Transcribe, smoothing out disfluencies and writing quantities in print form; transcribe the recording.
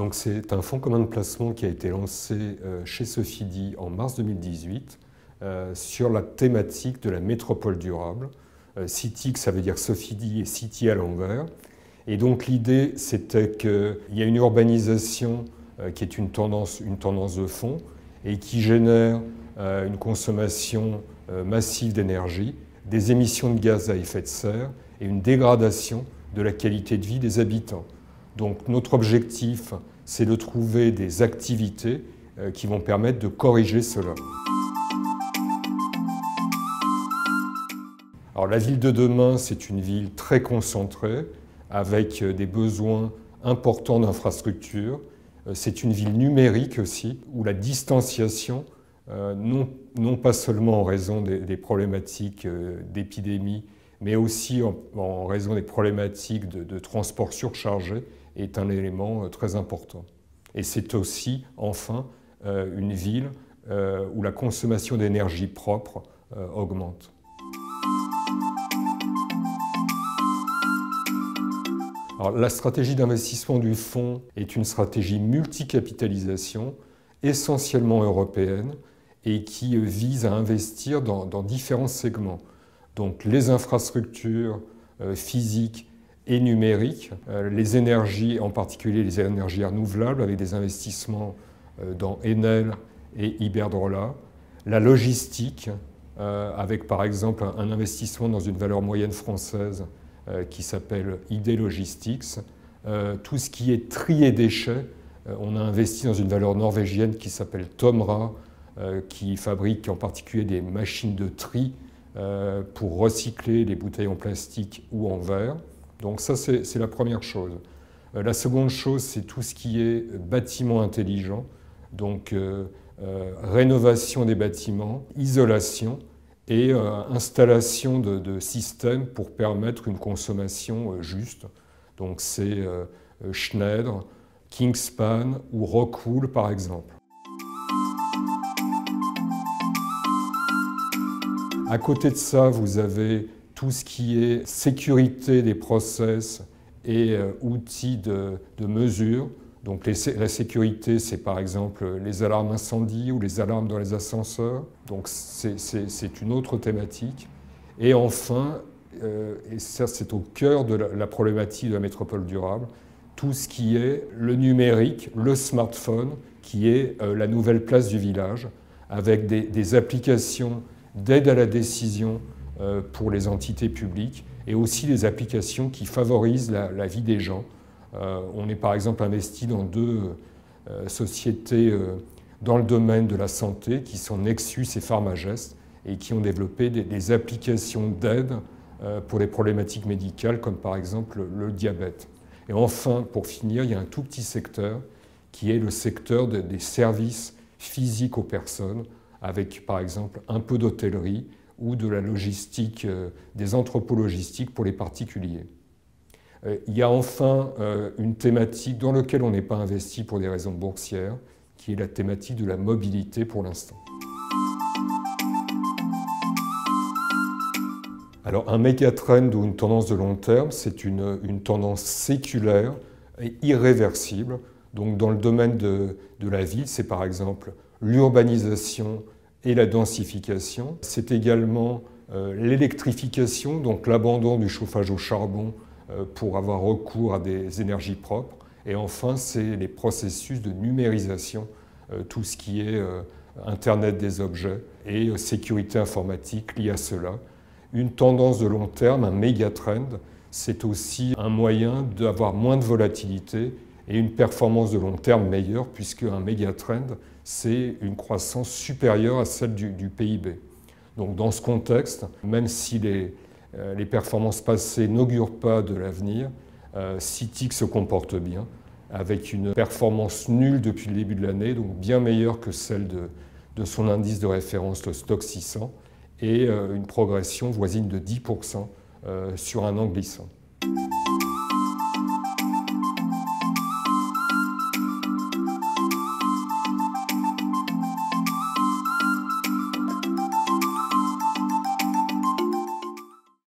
Donc c'est un fonds commun de placement qui a été lancé chez Sofidy en mars 2018 sur la thématique de la métropole durable. CITIC, ça veut dire Sofidy et City à l'envers. Et donc l'idée, c'était qu'il y a une urbanisation qui est une tendance de fond et qui génère une consommation massive d'énergie, des émissions de gaz à effet de serre et une dégradation de la qualité de vie des habitants. Donc notre objectif, c'est de trouver des activités qui vont permettre de corriger cela. Alors la ville de demain, c'est une ville très concentrée, avec des besoins importants d'infrastructures. C'est une ville numérique aussi, où la distanciation, non pas seulement en raison des problématiques d'épidémie, mais aussi en raison des problématiques de transport surchargé, est un élément très important. Et c'est aussi, enfin, une ville où la consommation d'énergie propre augmente. Alors, la stratégie d'investissement du fonds est une stratégie multicapitalisation, essentiellement européenne, et qui vise à investir dans différents segments. Donc les infrastructures physiques et numériques, les énergies, en particulier les énergies renouvelables, avec des investissements dans Enel et Iberdrola, la logistique, avec par exemple un investissement dans une valeur moyenne française qui s'appelle ID Logistics, tout ce qui est tri et déchets, on a investi dans une valeur norvégienne qui s'appelle Tomra, qui fabrique en particulier des machines de tri pour recycler les bouteilles en plastique ou en verre. Donc ça, c'est la première chose. La seconde chose, c'est tout ce qui est bâtiment intelligent, donc rénovation des bâtiments, isolation et installation de systèmes pour permettre une consommation juste. Donc c'est Schneider, Kingspan ou Rockwool par exemple. À côté de ça, vous avez tout ce qui est sécurité des process et outils de mesure. Donc la sécurité, c'est par exemple les alarmes incendie ou les alarmes dans les ascenseurs. Donc c'est une autre thématique. Et enfin, et ça c'est au cœur de la problématique de la métropole durable, tout ce qui est le numérique, le smartphone, qui est la nouvelle place du village, avec des applications d'aide à la décision pour les entités publiques et aussi des applications qui favorisent la vie des gens. On est par exemple investi dans deux sociétés dans le domaine de la santé qui sont Nexus et Pharmagest et qui ont développé des applications d'aide pour des problématiques médicales comme par exemple le diabète. Et enfin, pour finir, il y a un tout petit secteur qui est le secteur des services physiques aux personnes, avec par exemple un peu d'hôtellerie ou de la logistique, des entrepôts logistiques pour les particuliers. Il y a enfin une thématique dans laquelle on n'est pas investi pour des raisons boursières, qui est la thématique de la mobilité pour l'instant. Alors un méga-trend ou une tendance de long terme, c'est une tendance séculaire et irréversible. Donc dans le domaine de la ville, c'est par exemple l'urbanisation et la densification. C'est également l'électrification, donc l'abandon du chauffage au charbon pour avoir recours à des énergies propres. Et enfin, c'est les processus de numérisation, tout ce qui est Internet des objets et sécurité informatique liée à cela. Une tendance de long terme, un méga trend, c'est aussi un moyen d'avoir moins de volatilité et une performance de long terme meilleure, puisque un méga trend, c'est une croissance supérieure à celle du PIB. Donc dans ce contexte, même si les performances passées n'augurent pas de l'avenir, CITIC se comporte bien, avec une performance nulle depuis le début de l'année, donc bien meilleure que celle de son indice de référence, le Stoxx 600, et une progression voisine de 10% sur un an glissant.